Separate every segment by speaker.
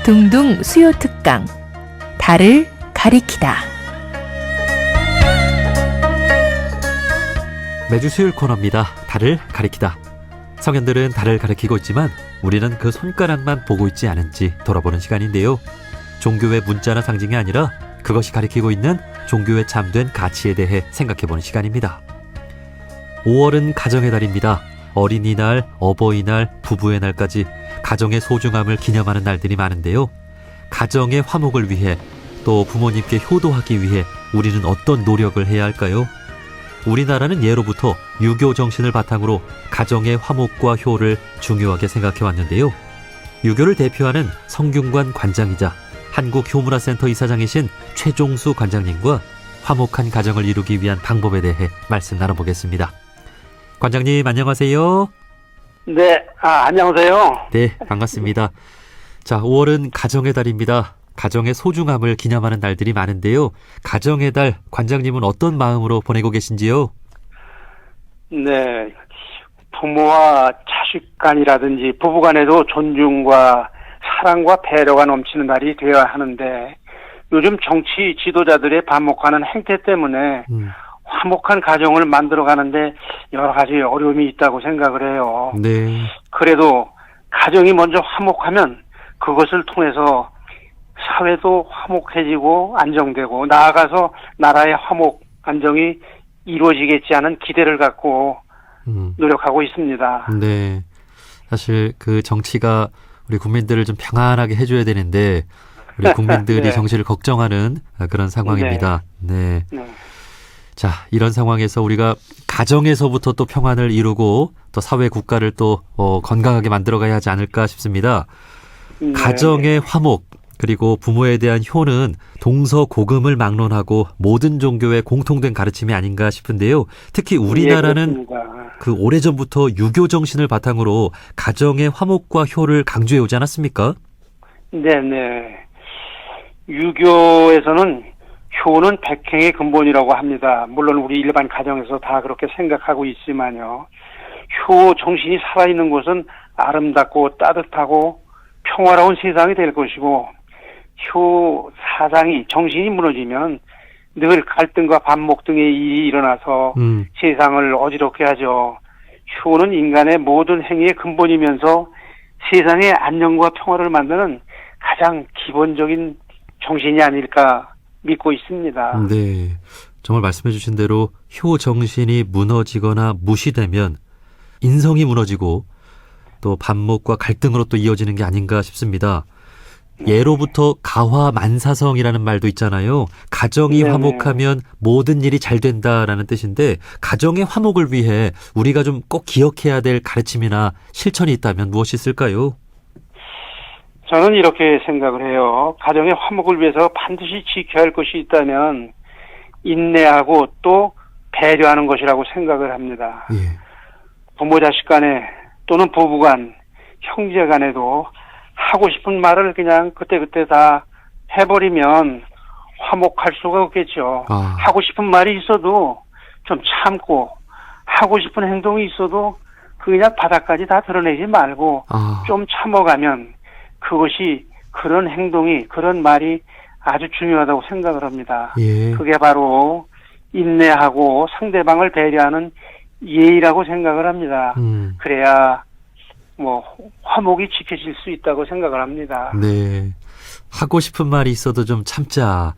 Speaker 1: 둥둥 수요 특강 달을 가리키다.
Speaker 2: 매주 수요일 코너입니다. 달을 가리키다. 성현들은 달을 가리키고 있지만 우리는 그 손가락만 보고 있지 않은지 돌아보는 시간인데요. 종교의 문자나 상징이 아니라 그것이 가리키고 있는 종교에 잠든 가치에 대해 생각해보는 시간입니다. 5월은 가정의 달입니다. 어린이날, 어버이날, 부부의 날까지 가정의 소중함을 기념하는 날들이 많은데요. 가정의 화목을 위해 또 부모님께 효도하기 위해 우리는 어떤 노력을 해야 할까요? 우리나라는 예로부터 유교 정신을 바탕으로 가정의 화목과 효를 중요하게 생각해 왔는데요. 유교를 대표하는 성균관 관장이자 한국효문화센터 이사장이신 최종수 관장님과 화목한 가정을 이루기 위한 방법에 대해 말씀 나눠보겠습니다. 관장님 안녕하세요.
Speaker 3: 네, 안녕하세요.
Speaker 2: 네, 반갑습니다. 자, 5월은 가정의 달입니다. 가정의 소중함을 기념하는 날들이 많은데요. 가정의 달, 관장님은 어떤 마음으로 보내고 계신지요?
Speaker 3: 네, 부모와 자식 간이라든지 부부 간에도 존중과 사랑과 배려가 넘치는 날이 되어야 하는데 요즘 정치 지도자들의 반복하는 행태 때문에 화목한 가정을 만들어가는데 여러 가지 어려움이 있다고 생각을 해요.
Speaker 2: 네.
Speaker 3: 그래도 가정이 먼저 화목하면 그것을 통해서 사회도 화목해지고 안정되고 나아가서 나라의 화목 안정이 이루어지겠지 하는 기대를 갖고 노력하고 있습니다.
Speaker 2: 네. 사실 그 정치가 우리 국민들을 좀 평안하게 해줘야 되는데 우리 국민들이
Speaker 3: 네.
Speaker 2: 정치를 걱정하는 그런 상황입니다. 네.
Speaker 3: 네.
Speaker 2: 자, 이런 상황에서 우리가 가정에서부터 또 평안을 이루고 또 사회 국가를 또 건강하게 만들어가야 하지 않을까 싶습니다.
Speaker 3: 네.
Speaker 2: 가정의 화목 그리고 부모에 대한 효는 동서고금을 막론하고 모든 종교의 공통된 가르침이 아닌가 싶은데요. 특히 우리나라는 그 오래전부터 유교 정신을 바탕으로 가정의 화목과 효를 강조해 오지 않았습니까?
Speaker 3: 네네. 유교에서는 효는 백행의 근본이라고 합니다. 물론 우리 일반 가정에서 다 그렇게 생각하고 있지만요. 효 정신이 살아있는 곳은 아름답고 따뜻하고 평화로운 세상이 될 것이고 효 사상이 정신이 무너지면 늘 갈등과 반목 등의 일이 일어나서 세상을 어지럽게 하죠. 효는 인간의 모든 행위의 근본이면서 세상의 안녕과 평화를 만드는 가장 기본적인 정신이 아닐까 믿고 있습니다.
Speaker 2: 네, 정말 말씀해 주신 대로 효 정신이 무너지거나 무시되면 인성이 무너지고 또 반목과 갈등으로 또 이어지는 게 아닌가 싶습니다. 예로부터 가화만사성이라는 말도 있잖아요. 가정이
Speaker 3: 네네.
Speaker 2: 화목하면 모든 일이 잘 된다라는 뜻인데 가정의 화목을 위해 우리가 좀 꼭 기억해야 될 가르침이나 실천이 있다면 무엇이 있을까요?
Speaker 3: 저는 이렇게 생각을 해요. 가정의 화목을 위해서 반드시 지켜야 할 것이 있다면 인내하고 또 배려하는 것이라고 생각을 합니다.
Speaker 2: 예.
Speaker 3: 부모 자식 간에 또는 부부 간, 형제 간에도 하고 싶은 말을 그냥 그때그때 다 해버리면 화목할 수가 없겠죠. 하고 싶은 말이 있어도 좀 참고 하고 싶은 행동이 있어도 그냥 바닥까지 다 드러내지 말고 좀 참아가면 그것이 그런 행동이 그런 말이 아주 중요하다고 생각을 합니다.
Speaker 2: 예.
Speaker 3: 그게 바로 인내하고 상대방을 배려하는 예의라고 생각을 합니다. 그래야 화목이 지켜질 수 있다고 생각을 합니다.
Speaker 2: 네. 하고 싶은 말이 있어도 좀 참자.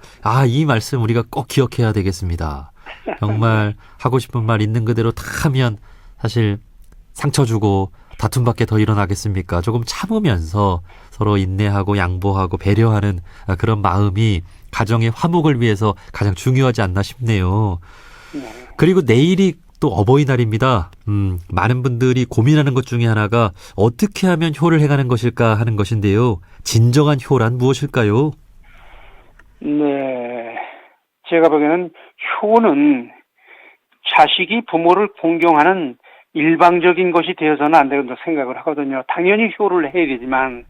Speaker 2: 이 말씀 우리가 꼭 기억해야 되겠습니다. 정말 하고 싶은 말 있는 그대로 다 하면 사실 상처 주고 다툼밖에 더 일어나겠습니까? 조금 참으면서 서로 인내하고 양보하고 배려하는 그런 마음이 가정의 화목을 위해서 가장 중요하지 않나 싶네요. 그리고 내일이 또 어버이날입니다. 많은 분들이 고민하는 것 중에 하나가 어떻게 하면 효를 행하는 것일까 하는 것인데요. 진정한 효란 무엇일까요?
Speaker 3: 네. 제가 보기에는 효는 자식이 부모를 공경하는 일방적인 것이 되어서는 안 된다고 생각을 하거든요. 당연히 효를 해야 되지만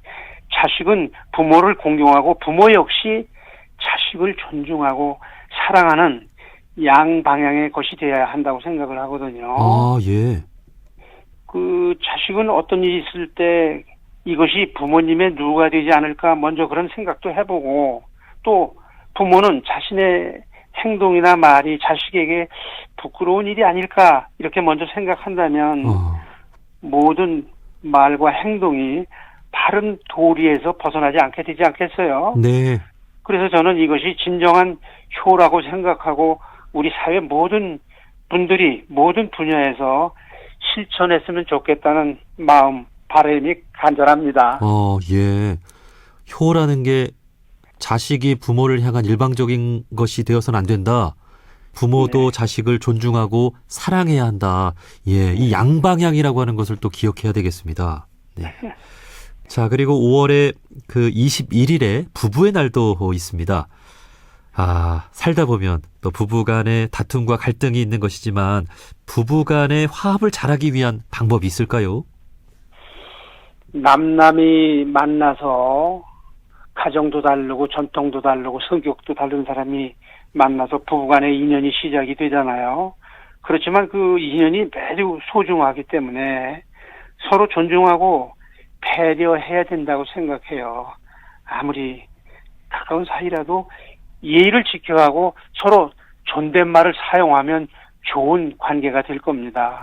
Speaker 3: 자식은 부모를 공경하고 부모 역시 자식을 존중하고 사랑하는 양방향의 것이 되어야 한다고 생각을 하거든요.
Speaker 2: 예.
Speaker 3: 그 자식은 어떤 일이 있을 때 이것이 부모님의 누가 되지 않을까 먼저 그런 생각도 해보고, 또 부모는 자신의 행동이나 말이 자식에게 부끄러운 일이 아닐까 이렇게 먼저 생각한다면 모든 말과 행동이 바른 도리에서 벗어나지 않게 되지 않겠어요?
Speaker 2: 네.
Speaker 3: 그래서 저는 이것이 진정한 효라고 생각하고 우리 사회 모든 분들이 모든 분야에서 실천했으면 좋겠다는 마음, 바람이 간절합니다.
Speaker 2: 예. 효라는 게 자식이 부모를 향한 일방적인 것이 되어서는 안 된다. 부모도
Speaker 3: 네.
Speaker 2: 자식을 존중하고 사랑해야 한다. 예, 이 양방향이라고 하는 것을 또 기억해야 되겠습니다. 네. 자, 그리고 5월에 그 21일에 부부의 날도 있습니다. 살다 보면 또 부부 간의 다툼과 갈등이 있는 것이지만 부부 간의 화합을 잘하기 위한 방법이 있을까요?
Speaker 3: 남남이 만나서 가정도 다르고 전통도 다르고 성격도 다른 사람이 만나서 부부간의 인연이 시작이 되잖아요. 그렇지만 그 인연이 매우 소중하기 때문에 서로 존중하고 배려해야 된다고 생각해요. 아무리 가까운 사이라도 예의를 지켜가고 서로 존댓말을 사용하면 좋은 관계가 될 겁니다.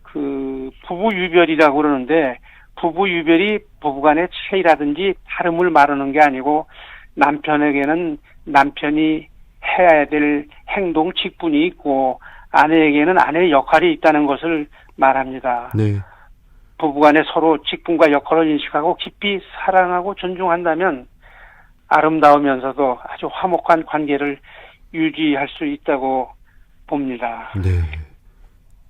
Speaker 3: 그 부부 유별이라고 그러는데 부부 유별이 부부간의 차이라든지 다름을 말하는 게 아니고 남편에게는 남편이 해야 될 행동 직분이 있고 아내에게는 아내의 역할이 있다는 것을 말합니다.
Speaker 2: 네.
Speaker 3: 부부간에 서로 직분과 역할을 인식하고 깊이 사랑하고 존중한다면 아름다우면서도 아주 화목한 관계를 유지할 수 있다고 봅니다.
Speaker 2: 네.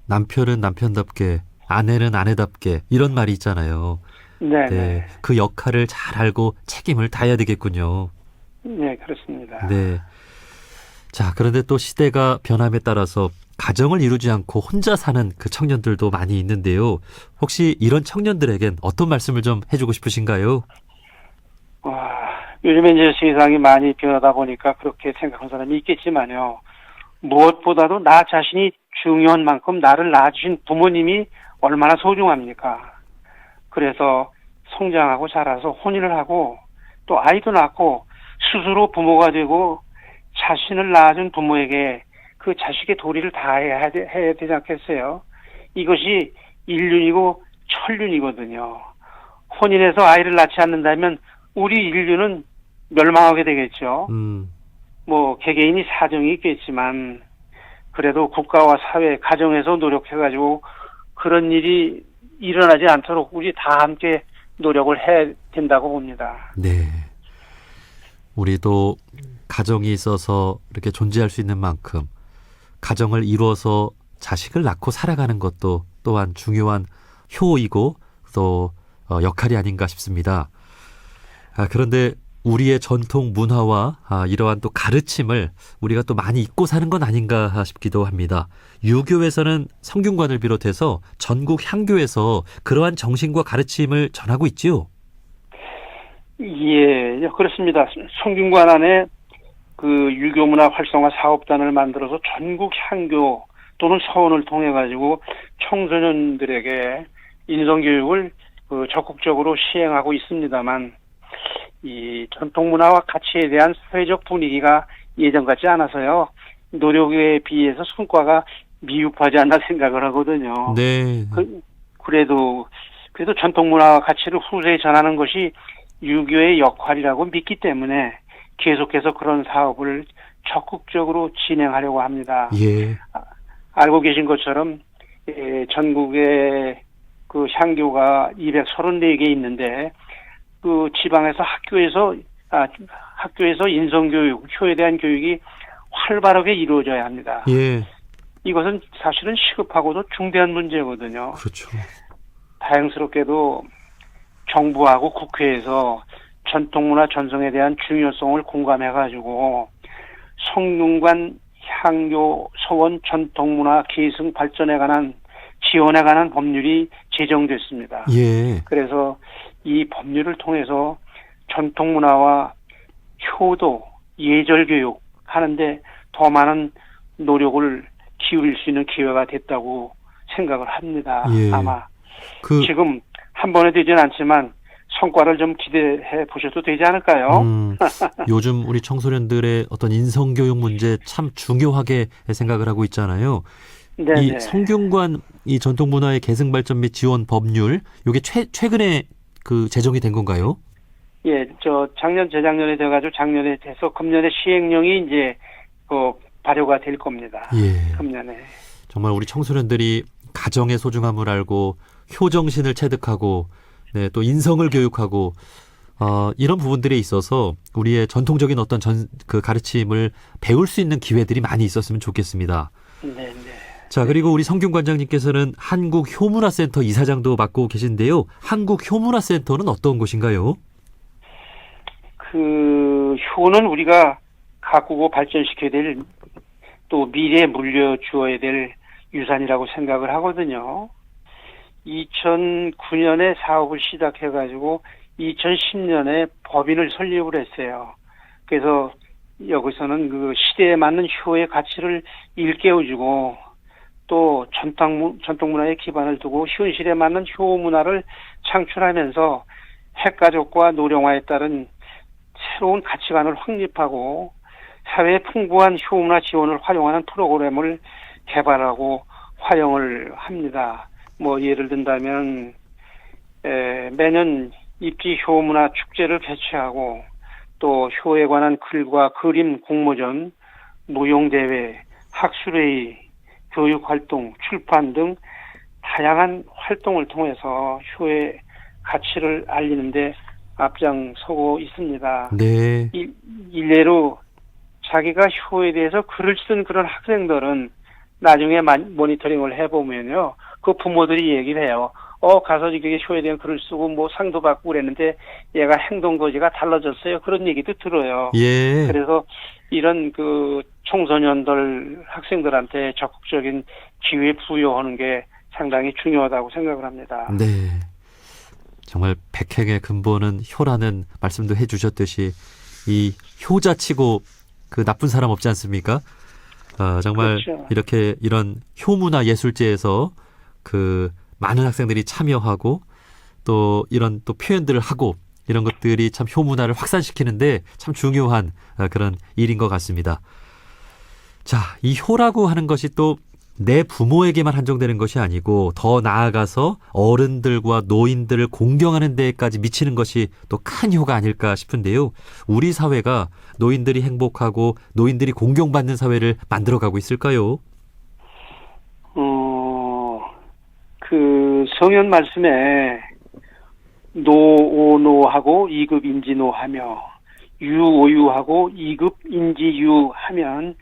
Speaker 2: 남편은 남편답게, 아내는 아내답게 이런 말이 있잖아요.
Speaker 3: 네.
Speaker 2: 네. 그 역할을 잘 알고 책임을 다해야 되겠군요.
Speaker 3: 네, 그렇습니다.
Speaker 2: 네. 자, 그런데 또 시대가 변함에 따라서 가정을 이루지 않고 혼자 사는 그 청년들도 많이 있는데요. 혹시 이런 청년들에겐 어떤 말씀을 좀 해주고 싶으신가요?
Speaker 3: 요즘에 이제 세상이 많이 변하다 보니까 그렇게 생각하는 사람이 있겠지만요. 무엇보다도 나 자신이 중요한 만큼 나를 낳아주신 부모님이 얼마나 소중합니까? 그래서 성장하고 자라서 혼인을 하고 또 아이도 낳고 스스로 부모가 되고 자신을 낳아준 부모에게 그 자식의 도리를 다해야 되지 않겠어요? 이것이 인륜이고 천륜이거든요. 혼인해서 아이를 낳지 않는다면 우리 인류는 멸망하게 되겠죠. 뭐 개개인이 사정이 있겠지만 그래도 국가와 사회, 가정에서 노력해가지고 그런 일이 일어나지 않도록 우리 다 함께 노력을 해야 된다고 봅니다.
Speaker 2: 네. 우리도 가정이 있어서 이렇게 존재할 수 있는 만큼 가정을 이루어서 자식을 낳고 살아가는 것도 또한 중요한 효이고 또 역할이 아닌가 싶습니다. 그런데 우리의 전통 문화와 이러한 또 가르침을 우리가 또 많이 잊고 사는 건 아닌가 싶기도 합니다. 유교에서는 성균관을 비롯해서 전국 향교에서 그러한 정신과 가르침을 전하고 있지요?
Speaker 3: 예, 그렇습니다. 성균관 안에 그 유교문화 활성화 사업단을 만들어서 전국 향교 또는 서원을 통해 가지고 청소년들에게 인성교육을 적극적으로 시행하고 있습니다만 이 전통문화와 가치에 대한 사회적 분위기가 예전 같지 않아서요. 노력에 비해서 성과가 미흡하지 않나 생각을 하거든요.
Speaker 2: 네.
Speaker 3: 그래도 전통문화와 가치를 후세에 전하는 것이 유교의 역할이라고 믿기 때문에 계속해서 그런 사업을 적극적으로 진행하려고 합니다.
Speaker 2: 예.
Speaker 3: 알고 계신 것처럼 전국에 그 향교가 234개 있는데 그 지방에서 학교에서 인성교육, 효에 대한 교육이 활발하게 이루어져야 합니다.
Speaker 2: 예.
Speaker 3: 이것은 사실은 시급하고도 중대한 문제거든요.
Speaker 2: 그렇죠.
Speaker 3: 다행스럽게도 정부하고 국회에서 전통문화 전성에 대한 중요성을 공감해가지고 성균관 향교 서원 전통문화 계승 발전에 관한 지원에 관한 법률이 제정됐습니다.
Speaker 2: 예.
Speaker 3: 그래서 이 법률을 통해서 전통문화와 효도, 예절교육 하는데 더 많은 노력을 기울일 수 있는 기회가 됐다고 생각을 합니다.
Speaker 2: 예.
Speaker 3: 아마 지금 한 번에 되진 않지만 성과를 좀 기대해 보셔도 되지 않을까요?
Speaker 2: 요즘 우리 청소년들의 어떤 인성교육 문제 참 중요하게 생각을 하고 있잖아요.
Speaker 3: 네네.
Speaker 2: 이 성균관 이 전통문화의 계승 발전 및 지원 법률, 요게 최근에 그 제정이 된 건가요?
Speaker 3: 예, 작년, 재작년에 돼가지고 작년에 돼서 금년에 시행령이 이제, 발효가 될 겁니다.
Speaker 2: 예.
Speaker 3: 금년에.
Speaker 2: 정말 우리 청소년들이 가정의 소중함을 알고 효정신을 체득하고 네, 또 인성을 교육하고 이런 부분들에 있어서 우리의 전통적인 어떤 그 가르침을 배울 수 있는 기회들이 많이 있었으면 좋겠습니다.
Speaker 3: 네.
Speaker 2: 자, 그리고 우리 성균 관장님께서는 한국효문화센터 이사장도 맡고 계신데요. 한국효문화센터는 어떤 곳인가요?
Speaker 3: 효는 우리가 가꾸고 발전시켜야 될, 또 미래에 물려주어야 될 유산이라고 생각을 하거든요. 2009년에 사업을 시작해가지고 2010년에 법인을 설립을 했어요. 그래서 여기서는 그 시대에 맞는 효의 가치를 일깨워주고 또 전통문화에 기반을 두고 현실에 맞는 효 문화를 창출하면서 핵가족과 노령화에 따른 새로운 가치관을 확립하고 사회의 풍부한 효문화 지원을 활용하는 프로그램을 개발하고 활용을 합니다. 예를 든다면 매년 입지 효문화 축제를 개최하고 또 효에 관한 글과 그림 공모전, 무용대회, 학술회의, 교육활동, 출판 등 다양한 활동을 통해서 효의 가치를 알리는데 앞장서고 있습니다.
Speaker 2: 네.
Speaker 3: 일례로 자기가 효에 대해서 글을 쓴 그런 학생들은 나중에 모니터링을 해보면요. 그 부모들이 얘기를 해요. 가서 이게 효에 대한 글을 쓰고 상도 받고 그랬는데 얘가 행동거지가 달라졌어요. 그런 얘기도 들어요.
Speaker 2: 예.
Speaker 3: 그래서 이런 청소년들, 학생들한테 적극적인 기회 부여하는 게 상당히 중요하다고 생각을 합니다.
Speaker 2: 네. 정말 백행의 근본은 효라는 말씀도 해주셨듯이 이 효자치고 그 나쁜 사람 없지 않습니까? 정말
Speaker 3: 그렇죠.
Speaker 2: 이렇게 이런 효문화 예술제에서 그 많은 학생들이 참여하고 또 이런 또 표현들을 하고 이런 것들이 참 효문화를 확산시키는데 참 중요한 그런 일인 것 같습니다. 자, 이 효라고 하는 것이 또 내 부모에게만 한정되는 것이 아니고 더 나아가서 어른들과 노인들을 공경하는 데까지 미치는 것이 또 큰 효가 아닐까 싶은데요. 우리 사회가 노인들이 행복하고 노인들이 공경받는 사회를 만들어가고 있을까요?
Speaker 3: 성현 말씀에 노오노하고 이급인지노하며 유오유하고 이급인지유하면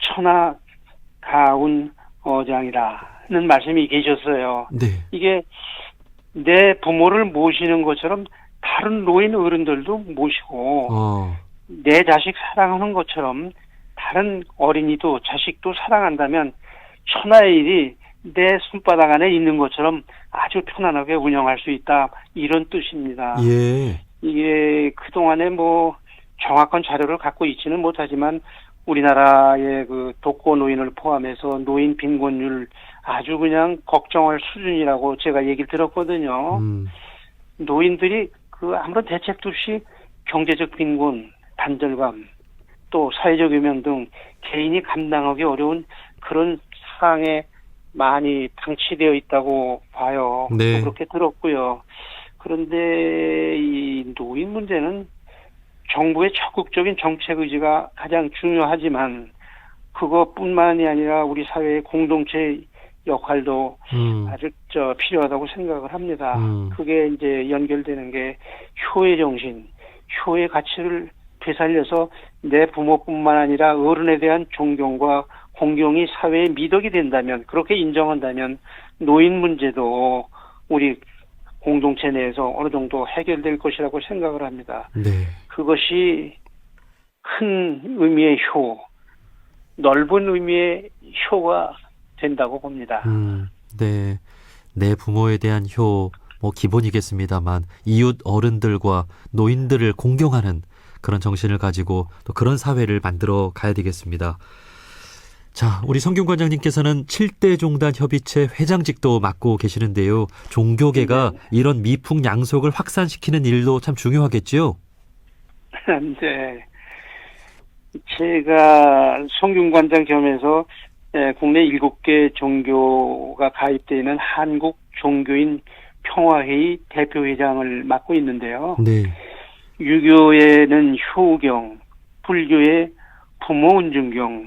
Speaker 3: 천하가운 어장이라는 말씀이 계셨어요.
Speaker 2: 네.
Speaker 3: 이게 내 부모를 모시는 것처럼 다른 노인 어른들도 모시고 내 자식 사랑하는 것처럼 다른 어린이도 자식도 사랑한다면 천하의 일이 내 손바닥 안에 있는 것처럼 아주 편안하게 운영할 수 있다. 이런 뜻입니다.
Speaker 2: 예.
Speaker 3: 이게 그동안에 정확한 자료를 갖고 있지는 못하지만 우리나라의 독거 노인을 포함해서 노인 빈곤율 아주 그냥 걱정할 수준이라고 제가 얘기를 들었거든요. 노인들이 아무런 대책도 없이 경제적 빈곤, 단절감, 또 사회적 유명 등 개인이 감당하기 어려운 그런 상황에 많이 방치되어 있다고 봐요.
Speaker 2: 네.
Speaker 3: 그렇게 들었고요. 그런데 이 노인 문제는 정부의 적극적인 정책 의지가 가장 중요하지만 그것뿐만이 아니라 우리 사회의 공동체 역할도 아주 필요하다고 생각을 합니다. 그게 이제 연결되는 게 효의 정신, 효의 가치를 되살려서 내 부모뿐만 아니라 어른에 대한 존경과 공경이 사회의 미덕이 된다면, 그렇게 인정한다면 노인 문제도 우리 공동체 내에서 어느 정도 해결될 것이라고 생각을 합니다.
Speaker 2: 네.
Speaker 3: 그것이 큰 의미의 효, 넓은 의미의 효가 된다고 봅니다.
Speaker 2: 네. 내 부모에 대한 효, 기본이겠습니다만 이웃 어른들과 노인들을 공경하는 그런 정신을 가지고 또 그런 사회를 만들어 가야 되겠습니다. 자, 우리 성균 관장님께서는 7대 종단 협의체 회장직도 맡고 계시는데요. 종교계가 이런 미풍양속을 확산시키는 일도 참 중요하겠지요?
Speaker 3: 네. 제가 성균관장 겸해서 국내 7개 종교가 가입되어 있는 한국 종교인 평화회의 대표회장을 맡고 있는데요.
Speaker 2: 네.
Speaker 3: 유교에는 효경, 불교의 부모운중경,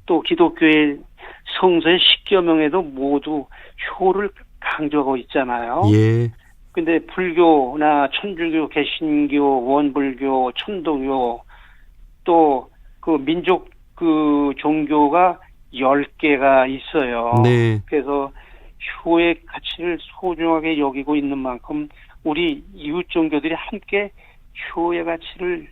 Speaker 3: 또 기독교의 성서의 10계명에도 모두 효를 강조하고 있잖아요.
Speaker 2: 예.
Speaker 3: 근데 불교나 천주교, 개신교, 원불교, 천도교 또 그 민족 그 종교가 10개가 있어요.
Speaker 2: 네.
Speaker 3: 그래서 효의 가치를 소중하게 여기고 있는 만큼 우리 이웃 종교들이 함께 효의 가치를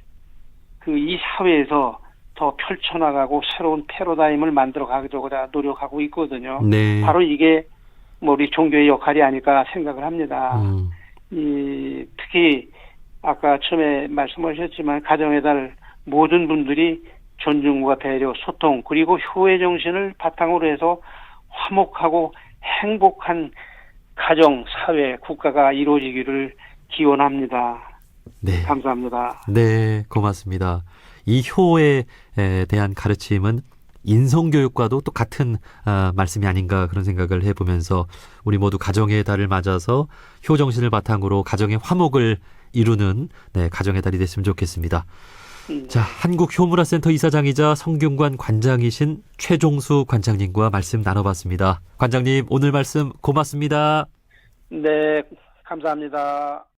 Speaker 3: 그 이 사회에서 더 펼쳐나가고 새로운 패러다임을 만들어 가고자 노력하고 있거든요.
Speaker 2: 네.
Speaker 3: 바로 이게 뭐 우리 종교의 역할이 아닐까 생각을 합니다. 특히 아까 처음에 말씀하셨지만 가정의 달 모든 분들이 존중과 배려, 소통 그리고 효의 정신을 바탕으로 해서 화목하고 행복한 가정, 사회, 국가가 이루어지기를 기원합니다.
Speaker 2: 네.
Speaker 3: 감사합니다.
Speaker 2: 네, 고맙습니다. 이 효에 대한 가르침은 인성교육과도 또 같은 말씀이 아닌가 그런 생각을 해보면서 우리 모두 가정의 달을 맞아서 효 정신을 바탕으로 가정의 화목을 이루는 가정의 달이 됐으면 좋겠습니다. 자, 한국효문화센터 이사장이자 성균관 관장이신 최종수 관장님과 말씀 나눠봤습니다. 관장님, 오늘 말씀 고맙습니다.
Speaker 3: 네, 감사합니다.